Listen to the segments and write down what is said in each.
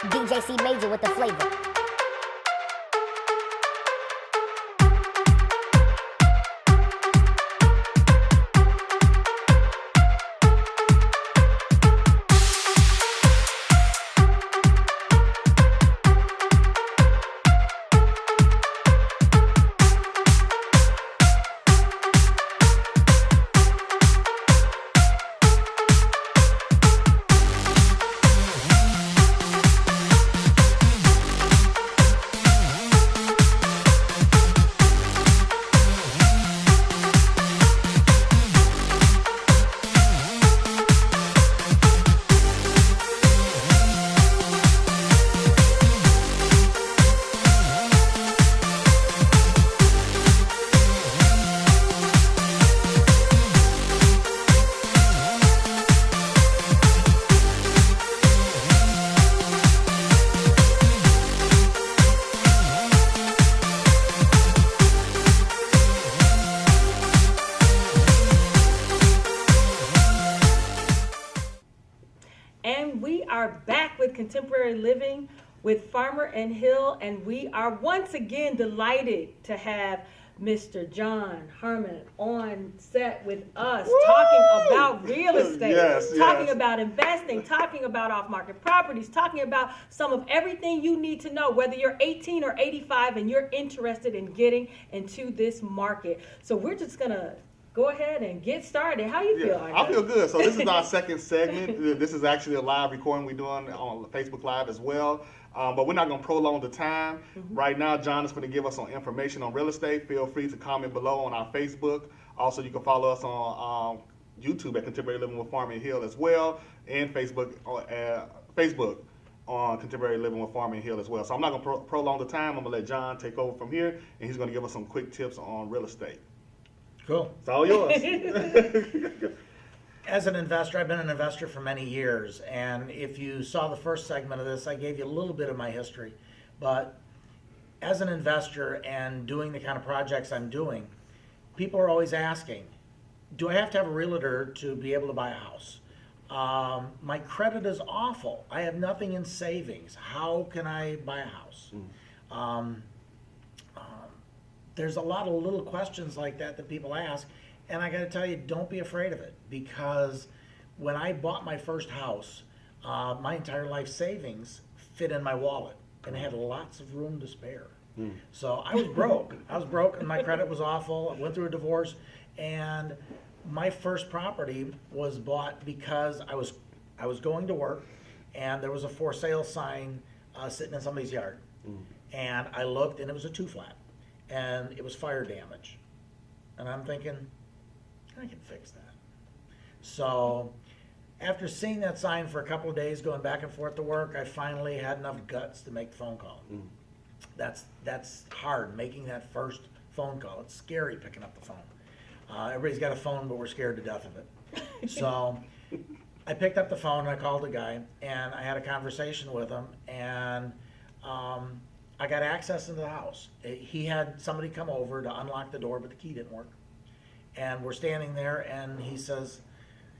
DJ C Major with the flavor. And we are back with Contemporary Living with Farmer and Hill, and we are once again delighted to have Mr. John Harmon on set with us. Woo! Talking about real estate, talking about investing, talking about off-market properties, talking about some of everything you need to know, whether you're 18 or 85 and you're interested in getting into this market. So we're just going to go ahead and get started. How you feel? I feel good. So this is our second segment. This is actually a live recording we're doing on Facebook Live as well. But we're not going to prolong the time. Mm-hmm. Right now, John is going to give us some information on real estate. Feel free to comment below on our Facebook. Also, you can follow us on YouTube at Contemporary Living with Farmer and Hill as well, and Facebook on Contemporary Living with Farmer and Hill as well. So I'm not going to prolong the time. I'm going to let John take over from here, and he's going to give us some quick tips on real estate. Cool. It's all yours. As an investor, I've been an investor for many years, and if you saw the first segment of this, I gave you a little bit of my history. But as an investor and doing the kind of projects I'm doing, people are always asking, do I have to have a realtor to be able to buy a house? My credit is awful. I have nothing in savings. How can I buy a house? There's a lot of little questions like that people ask, and I got to tell you, don't be afraid of it, because when I bought my first house, my entire life savings fit in my wallet, and I had lots of room to spare. So I was broke. And my credit was awful. I went through a divorce, and my first property was bought because I was going to work, and there was a for sale sign sitting in somebody's yard, and I looked, and it was a 2-flat. And it was fire damage. And I'm thinking, I can fix that. So after seeing that sign for a couple of days, going back and forth to work, I finally had enough guts to make the phone call. That's hard, making that first phone call. It's scary picking up the phone. Everybody's got a phone, but we're scared to death of it. So I picked up the phone and I called the guy, and I had a conversation with him, and I got access into the house. He had somebody come over to unlock the door, but the key didn't work. And we're standing there, and he says,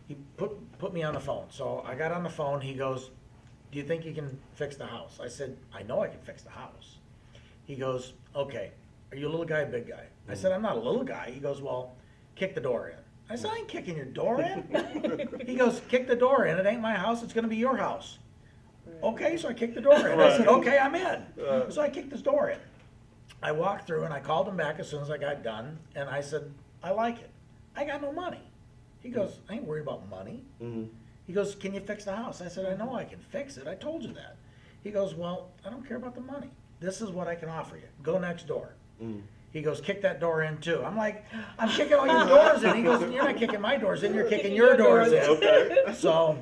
he put me on the phone. So I got on the phone. He goes, do you think you can fix the house? I said, I know I can fix the house. He goes, okay, are you a little guy, a big guy? I said, I'm not a little guy. He goes, well, kick the door in. I said, I ain't kicking your door in. He goes, kick the door in. It ain't my house. It's going to be your house. Okay, so I kicked the door in. I said, okay, I'm in. So I kicked this door in. I walked through, and I called him back as soon as I got done, and I said, I like it. I got no money. He goes, I ain't worried about money. He goes, can you fix the house? I said, I know I can fix it. I told you that. He goes, well, I don't care about the money. This is what I can offer you. Go next door. He goes, kick that door in too. I'm like, I'm kicking all your doors in. He goes, you're not kicking my doors in, you're kicking your doors in. Okay. So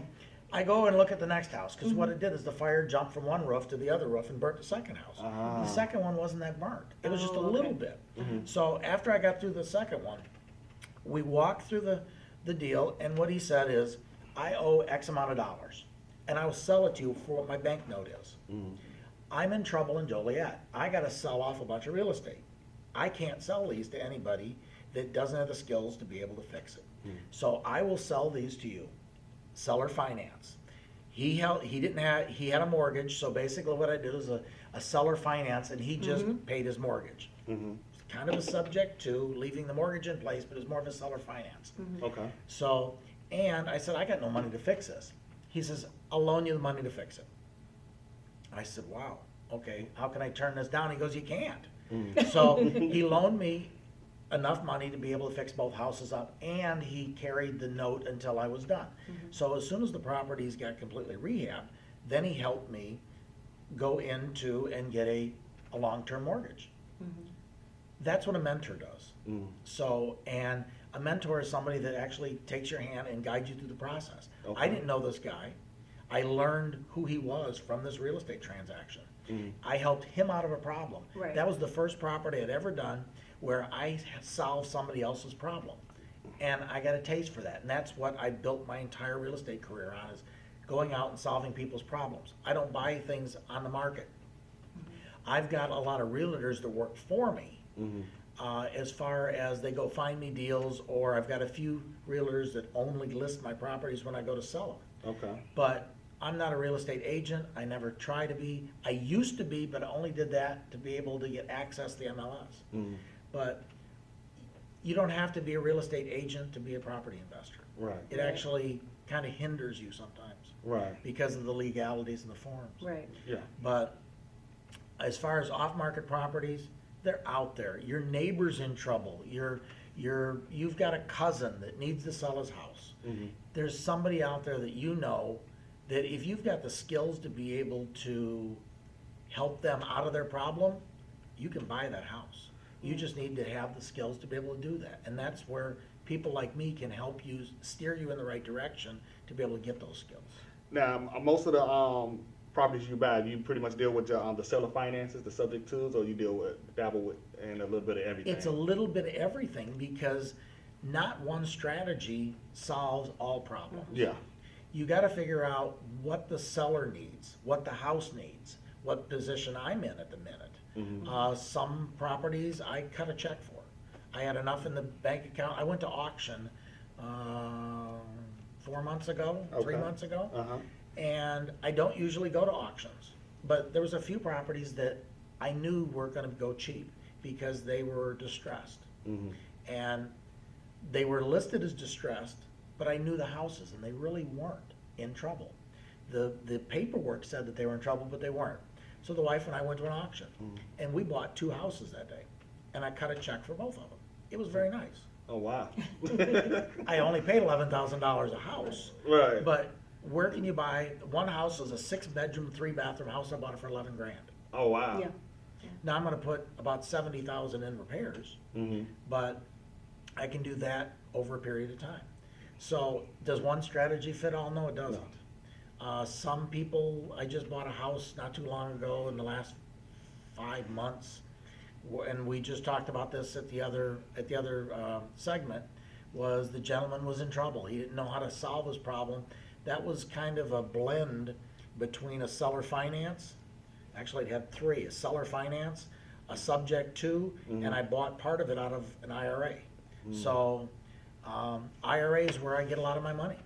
I go and look at the next house, because what it did is the fire jumped from one roof to the other roof and burnt the second house. The second one wasn't that burnt. It was just a little bit. So after I got through the second one, we walked through the deal, and what he said is, I owe X amount of dollars, and I will sell it to you for what my bank note is. I'm in trouble in Joliet. I got to sell off a bunch of real estate. I can't sell these to anybody that doesn't have the skills to be able to fix it. So I will sell these to you. Seller finance. He had a mortgage, so basically what I did was a seller finance, and he just paid his mortgage. Kind of a subject to leaving the mortgage in place, but it's more of a seller finance. Okay. So, and I said, I got no money to fix this. He says, I'll loan you the money to fix it. I said, wow, okay, how can I turn this down? He goes, you can't. So he loaned me enough money to be able to fix both houses up, and he carried the note until I was done. So as soon as the properties got completely rehabbed, then he helped me go into and get a long-term mortgage. That's what a mentor does. So, and a mentor is somebody that actually takes your hand and guides you through the process. Okay. I didn't know this guy. I learned who he was from this real estate transaction. I helped him out of a problem. Right. That was the first property I'd ever done where I solved somebody else's problem. And I got a taste for that. And that's what I built my entire real estate career on, is going out and solving people's problems. I don't buy things on the market. I've got a lot of realtors that work for me. As far as they go find me deals, or I've got a few realtors that only list my properties when I go to sell them. Okay. But I'm not a real estate agent. I never try to be. I used to be, but I only did that to be able to get access to the MLS. But you don't have to be a real estate agent to be a property investor. Right. It actually kind of hinders you sometimes Right. because of the legalities and the forms. Right. Yeah. But as far as off-market properties, they're out there. Your neighbor's in trouble. You've got a cousin that needs to sell his house. There's somebody out there that you know that if you've got the skills to be able to help them out of their problem, you can buy that house. You just need to have the skills to be able to do that. And that's where people like me can help you, steer you in the right direction to be able to get those skills. Now, most of the properties you buy, you pretty much deal with the seller finances, the subject twos, or you dabble with and a little bit of everything? It's a little bit of everything, because not one strategy solves all problems. Yeah. You got to figure out what the seller needs, what the house needs, what position I'm in at the minute. Some properties I cut a check for. I had enough in the bank account. I went to auction 4 months ago, 3 months ago. And I don't usually go to auctions, but there was a few properties that I knew were going to go cheap because they were distressed. And they were listed as distressed, but I knew the houses, and they really weren't in trouble. The paperwork said that they were in trouble, but they weren't. So the wife and I went to an auction, and we bought 2 houses that day, and I cut a check for both of them. It was very nice. Oh, wow. I only paid $11,000 a house. Right. But where can you buy, one house is a 6-bedroom, 3-bathroom house. I bought it for $11 grand. Oh, wow. Yeah. Now I'm going to put about $70,000 in repairs, but I can do that over a period of time. So does one strategy fit all? No, it doesn't. Some people, I just bought a house not too long ago in the last 5 months, and we just talked about this at the other segment, was the gentleman was in trouble. He didn't know how to solve his problem. That was kind of a blend between a seller finance. Actually, it had 3: a seller finance, a subject to, and I bought part of it out of an IRA. So IRA is where I get a lot of my money.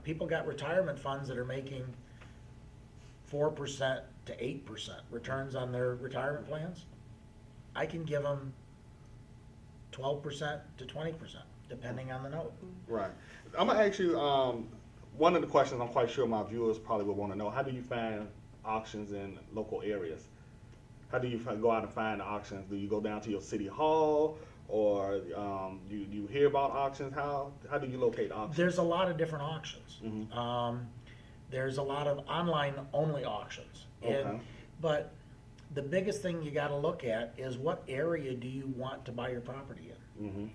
People got retirement funds that are making 4% to 8% returns on their retirement plans. I can give them 12% to 20%, depending on the note. Right. I'm going to ask you one of the questions I'm quite sure my viewers probably would want to know. How do you find auctions in local areas? How do you go out and find the auctions? Do you go down to your city hall, or you hear about auctions? How do you locate auctions? There's a lot of different auctions. There's a lot of online only auctions. Okay. But the biggest thing you got to look at is, what area do you want to buy your property in?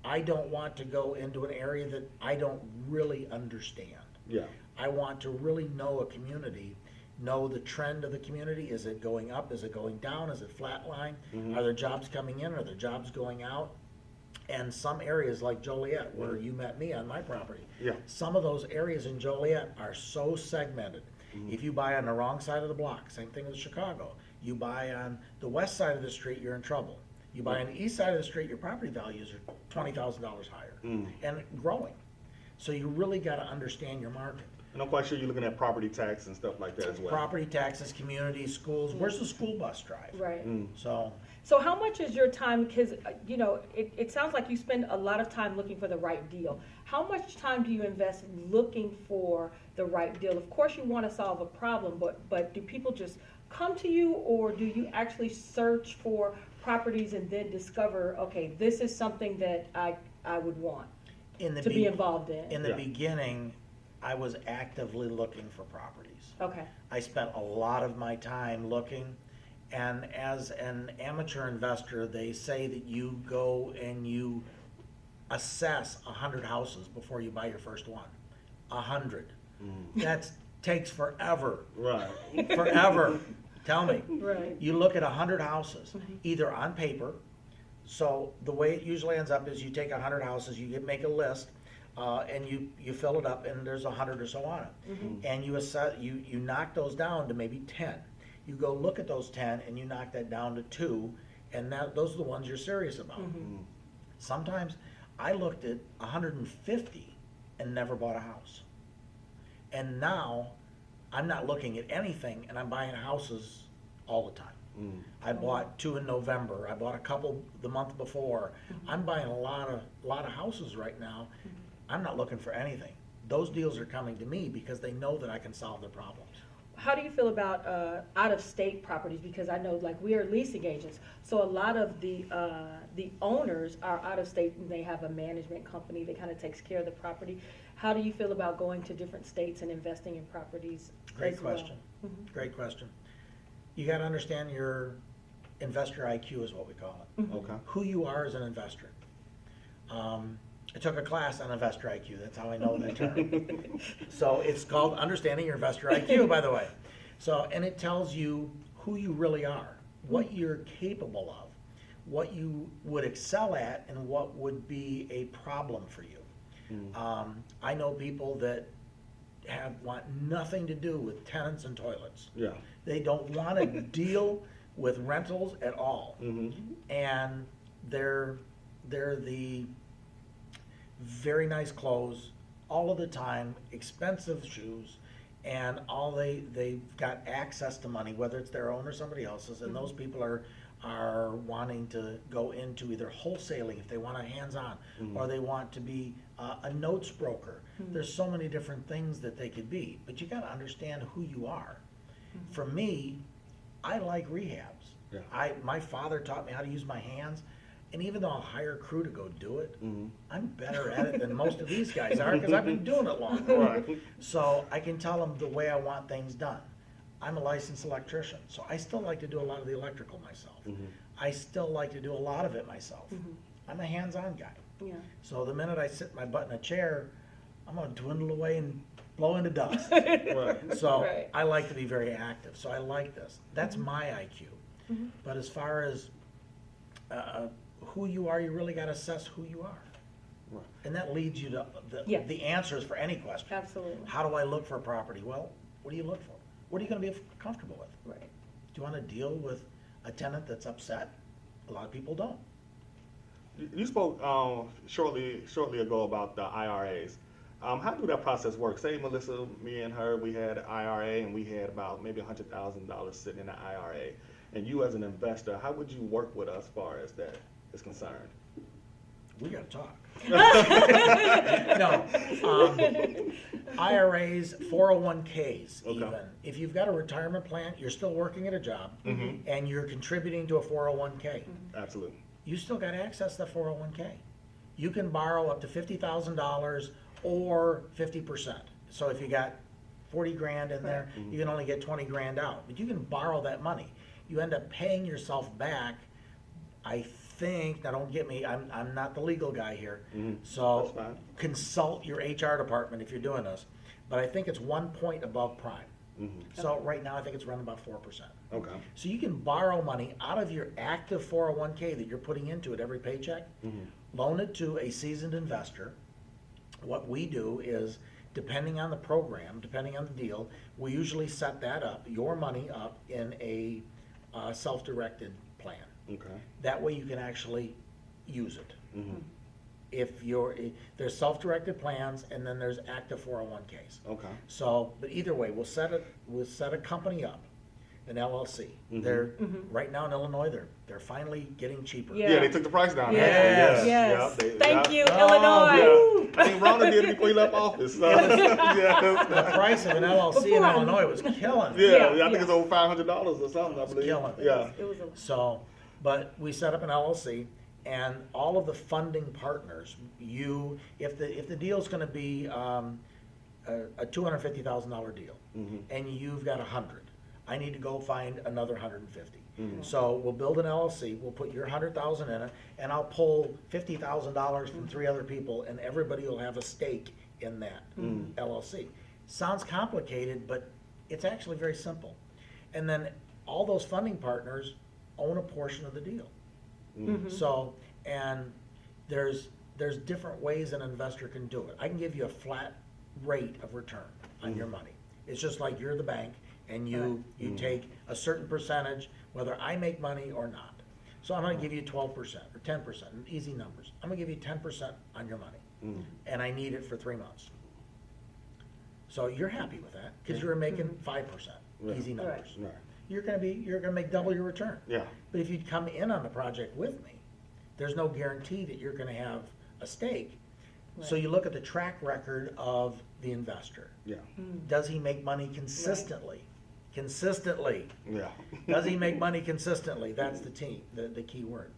I don't want to go into an area that I don't really understand. Yeah. I want to really know a community, know the trend of the community. Is it going up? Is it going down? Is it flatline? Are there jobs coming in? Are there jobs going out? And some areas like Joliet, where you met me on my property, some of those areas in Joliet are so segmented. If you buy on the wrong side of the block, same thing with Chicago. You buy on the west side of the street, you're in trouble. You buy on the east side of the street, your property values are $20,000 higher and growing. So you really got to understand your market. And I'm quite sure you're looking at property tax and stuff like that as well. Property taxes, communities, schools. Where's the school bus drive? Right. So how much is your time, because, it sounds like you spend a lot of time looking for the right deal. How much time do you invest looking for the right deal? Of course you want to solve a problem, but do people just come to you, or do you actually search for properties and then discover, okay, this is something that I would want to be involved in? In the beginning, I was actively looking for properties. Okay. I spent a lot of my time looking, and as an amateur investor, they say that you go and you assess 100 houses before you buy your first one. 100. That takes forever. Right. Forever. Tell me. Right. You look at 100 houses, either on paper. So the way it usually ends up is you take 100 houses, you make a list, and you fill it up, and there's 100 or so on it. And you assess, you knock those down to maybe 10. You go look at those 10, and you knock that down to 2, and those are the ones you're serious about. Sometimes I looked at 150 and never bought a house. And now I'm not looking at anything, and I'm buying houses all the time. I bought 2 in November. I bought a couple the month before. I'm buying a lot of houses right now. I'm not looking for anything. Those deals are coming to me because they know that I can solve their problems. How do you feel about out-of-state properties? Because I know, like, we are leasing agents, so a lot of the owners are out of state, and they have a management company that kind of takes care of the property. How do you feel about going to different states and investing in properties? Great question. Great question. You got to understand your investor IQ is what we call it. Okay. Who you are as an investor. I took a class on investor IQ. That's how I know that term. So it's called Understanding Your Investor IQ, by the way. So, and it tells you who you really are, what you're capable of, what you would excel at, and what would be a problem for you. I know people that want nothing to do with tenants and toilets. Yeah. They don't want to deal with rentals at all. And they're the very nice clothes all of the time, expensive shoes, and they've got access to money, whether it's their own or somebody else's, and those people are wanting to go into either wholesaling if they want a hands-on, or they want to be a notes broker. There's so many different things that they could be, but you got to understand who you are. For me, I like rehabs. Yeah. My father taught me how to use my hands, and even though I'll hire a crew to go do it, I'm better at it than most of these guys are because I've been doing it longer. Right. So I can tell them the way I want things done. I'm a licensed electrician, so I still like to do a lot of the electrical myself. I still like to do a lot of it myself. I'm a hands-on guy. Yeah. So the minute I sit my butt in a chair, I'm going to dwindle away and blow into dust. Right. So Right. I like to be very active. So I like this. That's my IQ. But as far as who you are, you really got to assess who you are. Right. And that leads you to Yes. the answers for any question. Absolutely. How do I look for a property? Well, what do you look for? What are you going to be comfortable with? Right. Do you want to deal with a tenant that's upset? A lot of people don't. You spoke shortly ago about the IRAs. How do that process work? Say, Melissa, me and her, we had an IRA, and we had about maybe $100,000 sitting in an IRA. And you, as an investor, how would you work with us as far as that is concerned? We got to talk. No. IRAs, 401ks, Okay. even. If you've got a retirement plan, you're still working at a job, and you're contributing to a 401k. Absolutely. You still got access to the 401k. You can borrow up to $50,000 or 50%. So if you got 40 grand in there, you can only get 20 grand out. But you can borrow that money. You end up paying yourself back, I think, now don't get me, I'm not the legal guy here, so That's fine. consult your HR department if you're doing this, but I think it's 1 point above prime. So right now I think it's running about 4%. Okay. So you can borrow money out of your active 401k that you're putting into it every paycheck, loan it to a seasoned investor. What we do is, depending on the program, depending on the deal, we usually set that up, your money up in a self-directed plan. Okay. That way you can actually use it. there's self-directed plans, and then there's active 401ks. Okay. So, but either way, we'll set a company up, an LLC. They're right now in Illinois. They're finally getting cheaper. Yeah. Yeah, they took the price down. Yes. Yes. Yeah, Thank you, Oh, Illinois. Yeah. I think Rona did it before he left office. So. The yeah. price of an LLC in Before I- Illinois was killing. Yeah, I think yeah. it's over $500 or something. I believe. killing. Yeah. It was a So, but we set up an LLC, and all of the funding partners, if the deal's going to be a $250,000 deal, and you've got 100, I need to go find another 150. So we'll build an LLC. We'll put your 100,000 in it, and I'll pull $50,000 from 3 other people, and everybody will have a stake in that LLC. Sounds complicated, but it's actually very simple. And then all those funding partners own a portion of the deal. So, and there's different ways an investor can do it. I can give you a flat rate of return on your money. It's just like you're the bank, and you take a certain percentage, whether I make money or not. So I'm going to give you 12% or 10%, easy numbers. I'm going to give you 10% on your money, and I need it for 3 months. So you're happy with that because you're making 5%, easy numbers. Right. You're going to make double your return. Yeah. But if you come in on the project with me, there's no guarantee that you're going to have a stake. So you look at the track record of the investor. Yeah. Does he make money consistently? Consistently. Yeah. Does he make money consistently? That's the key word.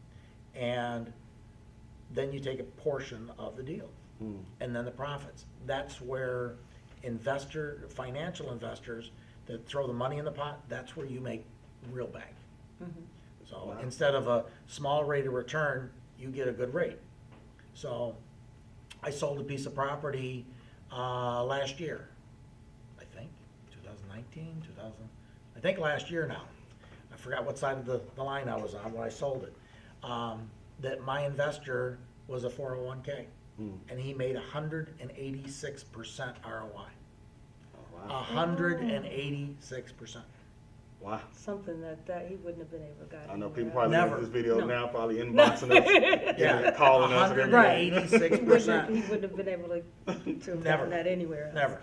And then you take a portion of the deal, and then the profits. That's where financial investors that throw the money in the pot, that's where you make real bank. So instead of a small rate of return, you get a good rate. So I sold a piece of property last year, I think, 2019, I think last year now. I forgot what side of the line I was on when I sold it. That my investor was a 401k, and he made 186% ROI. Oh, wow. 186%. Wow. something that he wouldn't have been able to get. I know people anywhere probably Never. look at this video No. now, probably inboxing us, Yeah. calling us. And everything. 186%. He wouldn't have been able to have Never. gotten that anywhere else. Never.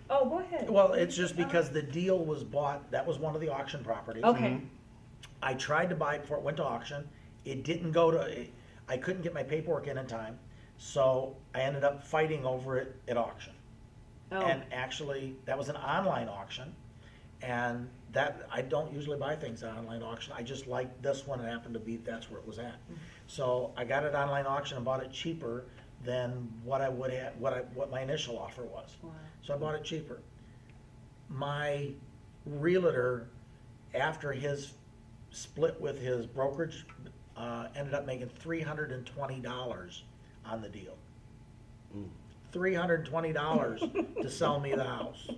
Go ahead. Well, it's just because the deal was bought, that was one of the auction properties. Okay. I tried to buy it before it went to auction. It didn't go to, I couldn't get my paperwork in time, so I ended up fighting over it at auction. Oh. And actually, that was an online auction, and that, I don't usually buy things at online auction. I just liked this one, and happened to be, that's where it was at. So I got it online auction and bought it cheaper than what I would have, what my initial offer was. Wow. So I bought it cheaper. My realtor, after his split with his brokerage, ended up making $320 on the deal. $320 to sell me the house.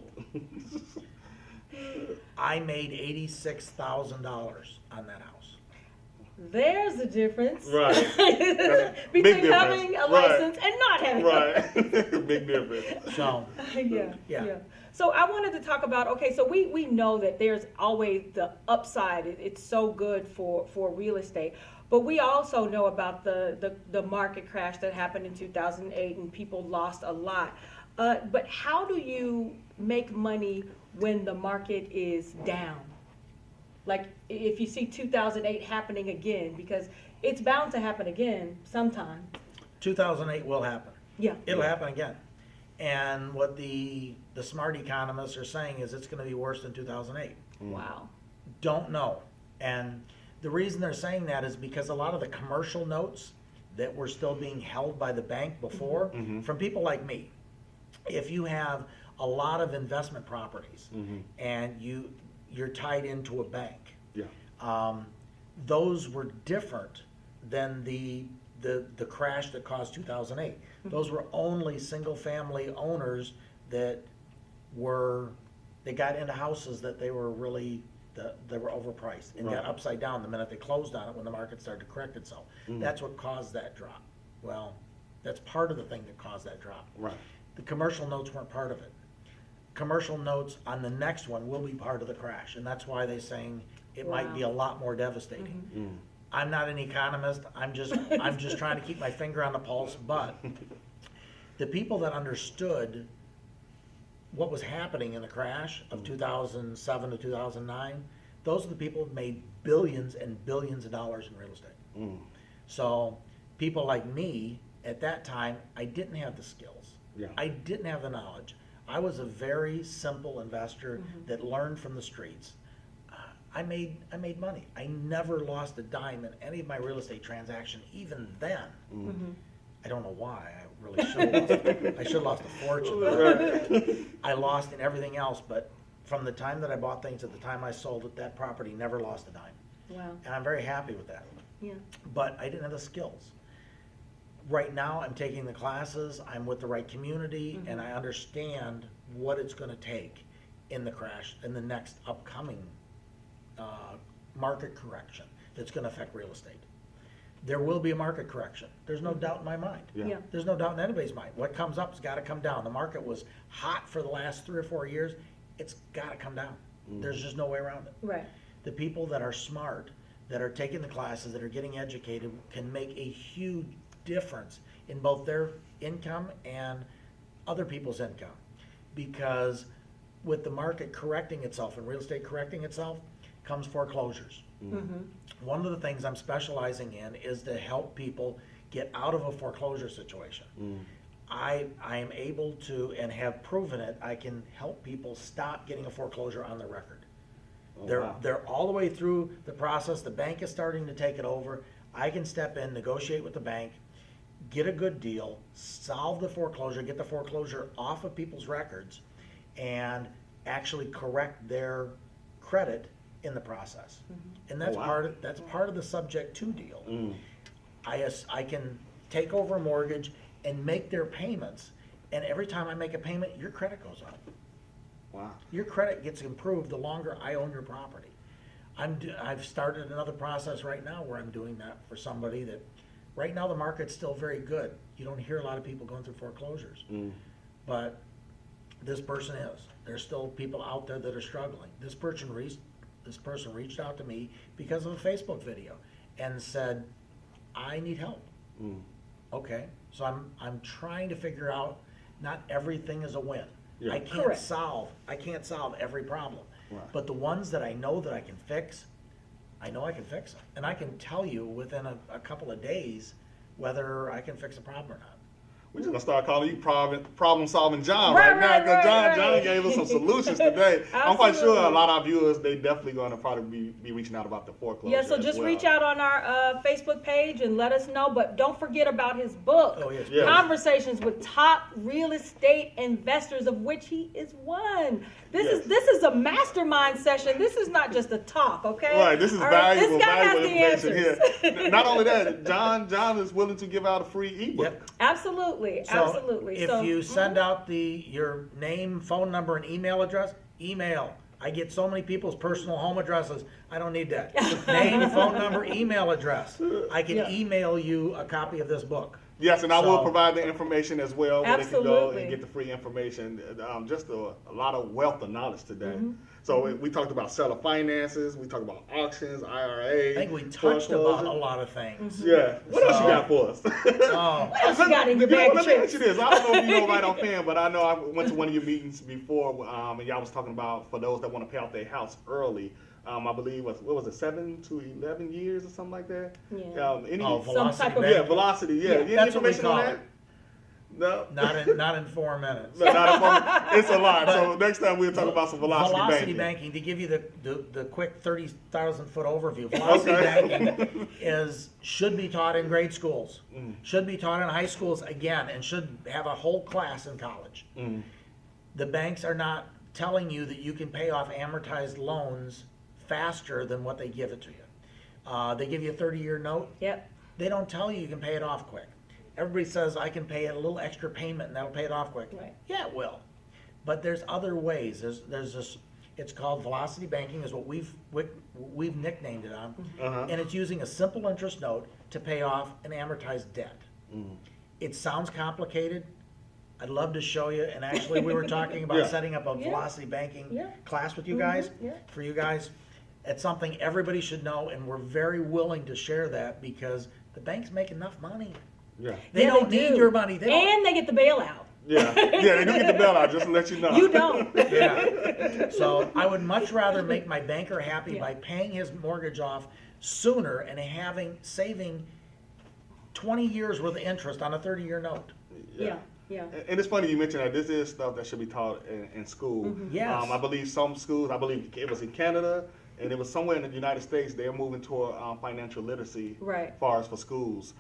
I made $86,000 on that house. There's a difference. Right. Between Big difference. having a Right. license and not having Right. Big difference. So, yeah. So I wanted to talk about, okay, so we know that there's always the upside. It's so good for real estate. But we also know about the market crash that happened in 2008 and people lost a lot. But how do you make money when the market is down? Like if you see 2008 happening again, because it's bound to happen again sometime. 2008 will happen. Yeah. It'll happen again. And what the smart economists are saying is it's going to be worse than 2008. Wow. Don't know. And the reason they're saying that is because a lot of the commercial notes that were still being held by the bank before, from people like me, if you have a lot of investment properties and you're tied into a bank, those were different than the crash that caused 2008. Those were only single family owners that got into houses that they were really, they were overpriced and got upside down the minute they closed on it when the market started to correct itself. That's what caused that drop. Well, that's part of the thing that caused that drop. Right. The commercial notes weren't part of it. Commercial notes on the next one will be part of the crash, and that's why they're saying it might be a lot more devastating. I'm not an economist. I'm just trying to keep my finger on the pulse. But the people that understood what was happening in the crash of 2007 to 2009, those are the people that made billions and billions of dollars in real estate. So people like me at that time, I didn't have the skills. Yeah. I didn't have the knowledge. I was a very simple investor that learned from the streets. I made money. I never lost a dime in any of my real estate transaction. Even then, I don't know why. I really should have lost. I should have lost a fortune. I lost in everything else, but from the time that I bought things to the time I sold it, that property never lost a dime. Wow. And I'm very happy with that. Yeah. But I didn't have the skills. Right now, I'm taking the classes. I'm with the right community, and I understand what it's going to take in the crash, in the next upcoming market correction that's going to affect real estate. There will be a market correction. There's no doubt in my mind. Yeah. There's no doubt in anybody's mind. What comes up has got to come down. The market was hot for the last 3 or 4 years. It's got to come down. There's just no way around it. Right. The people that are smart, that are taking the classes, that are getting educated, can make a huge difference in both their income and other people's income. Because with the market correcting itself and real estate correcting itself, comes foreclosures. One of the things I'm specializing in is to help people get out of a foreclosure situation. I am able to, and have proven it, I can help people stop getting a foreclosure on their record. They're all the way through the process. The bank is starting to take it over. I can step in, negotiate with the bank, get a good deal, solve the foreclosure, get the foreclosure off of people's records, and actually correct their credit in the process. And that's part of the subject to deal. I can take over a mortgage and make their payments, and every time I make a payment, your credit goes up. Wow. Your credit gets improved the longer I own your property. I've started another process right now where I'm doing that for somebody that, right now the market's still very good. You don't hear a lot of people going through foreclosures. But this person is. There's still people out there that are struggling. This person reached out to me because of a Facebook video and said, I need help. Okay, so I'm trying to figure out, not everything is a win. Yeah. I can't solve every problem. Right. But the ones that I know that I can fix, I know I can fix them. And I can tell you within a couple of days whether I can fix a problem or not. We're just gonna start calling you problem solving John right now, because John gave us some solutions today. I'm quite sure a lot of our viewers, they definitely gonna probably be reaching out about the foreclosure. Yeah, so just reach out on our Facebook page and let us know. But don't forget about his book, Oh, yes. Yes. Conversations with Top Real Estate Investors, of which he is one. This is a mastermind session. This is not just a talk, okay? Right, this is All right, valuable, this guy has valuable the information answers. here. Not only that, John is willing to give out a free ebook. Yep. Absolutely, So absolutely. if you send out your name, phone number, and email address, email. I get so many people's personal home addresses. I don't need that. Name, phone number, email address. I can email you a copy of this book. Yes, and I will So- provide the information as well, where they can go Absolutely. and get the free information. Just a lot of wealth of knowledge today. So we talked about seller finances, we talked about auctions, IRA. I think we touched about foreclosure. a lot of things. Yeah. What else you got for us? Oh, What else you got in your bag Let of me ask chips? you this. I don't know if you know right offhand, but I know I went to one of your meetings before, and y'all was talking about for those that want to pay off their house early. I believe what was it, 7 to 11 years or something like that? Yeah. velocity type of- banking. Yeah, velocity. Yeah. Yeah. Any That's what we information on call that? it. No. Not in 4 minutes. No, not a moment. It's a lot. So next time we'll talk about some velocity banking. To give you the quick 30,000 foot overview. Velocity banking should be taught in grade schools, should be taught in high schools again, and should have a whole class in college. The banks are not telling you that you can pay off amortized loans faster than what they give it to you. They give you a 30-year note. Yep. They don't tell you can pay it off quick. Everybody says I can pay a little extra payment and that'll pay it off quick. Right. Yeah, it will. But there's other ways. There's this. It's called velocity banking, is what we've nicknamed it on, and it's using a simple interest note to pay off an amortized debt. It sounds complicated. I'd love to show you. And actually, we were talking about Yeah. setting up a velocity banking Yeah. class with you guys. Yeah. For you guys, It's something everybody should know, and we're very willing to share that because the banks make enough money. Yeah. They Yeah, don't they need do. your money. They don't. And they get the bailout. Yeah, they do get the bailout, just to let you know. You don't. Yeah. So I would much rather make my banker happy Yeah. by paying his mortgage off sooner and saving 20 years worth of interest on a 30-year note. Yeah. Yeah. And it's funny you mentioned that this is stuff that should be taught in school. Mm-hmm. Yes. I believe some schools, I believe it was in Canada, and it was somewhere in the United States, they're moving toward financial literacy Right. as far as for schools,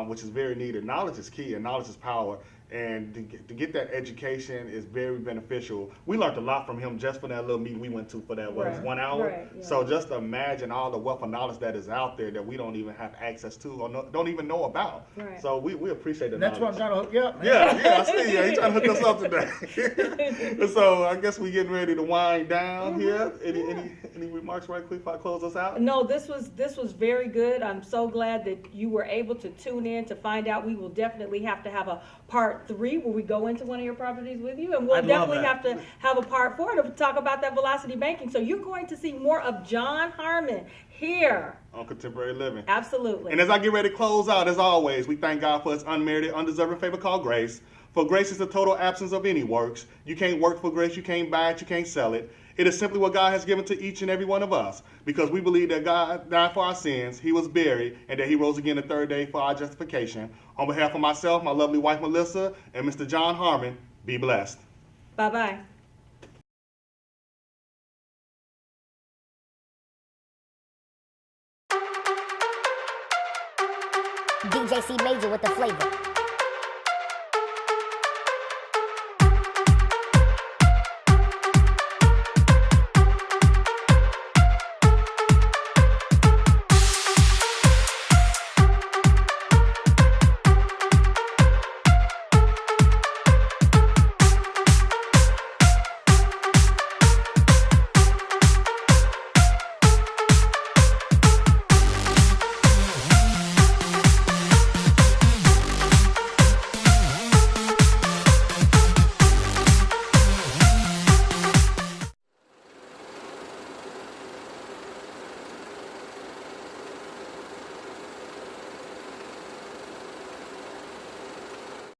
which is very needed. Knowledge is key, and knowledge is power. And to get that education is very beneficial. We learned a lot from him just from that little meeting we went to for that Right. 1 hour. Right, yeah. So just imagine all the wealth of knowledge that is out there that we don't even have access to or don't even know about. Right. So we appreciate the And that's what I'm knowledge. trying to hook you up, man. Yeah, I see. Yeah, he's trying to hook us up today. So I guess we're getting ready to wind down here. Any remarks right quick before I close us out? No, this was very good. I'm so glad that you were able to tune in to find out. We will definitely have to have a part 3 where we go into one of your properties with you, and we'll I'd love definitely that. have to have a part 4 to talk about that velocity banking. So you're going to see more of John Harmon here. On Contemporary Living. Absolutely. And as I get ready to close out, as always, we thank God for his unmerited, undeserving favor called grace. For grace is the total absence of any works. You can't work for grace, you can't buy it, you can't sell it. It is simply what God has given to each and every one of us, because we believe that God died for our sins, he was buried, and that he rose again the 3rd day for our justification. On behalf of myself, my lovely wife Melissa, and Mr. John Harmon, be blessed. Bye-bye. DJ C Major with the flavor.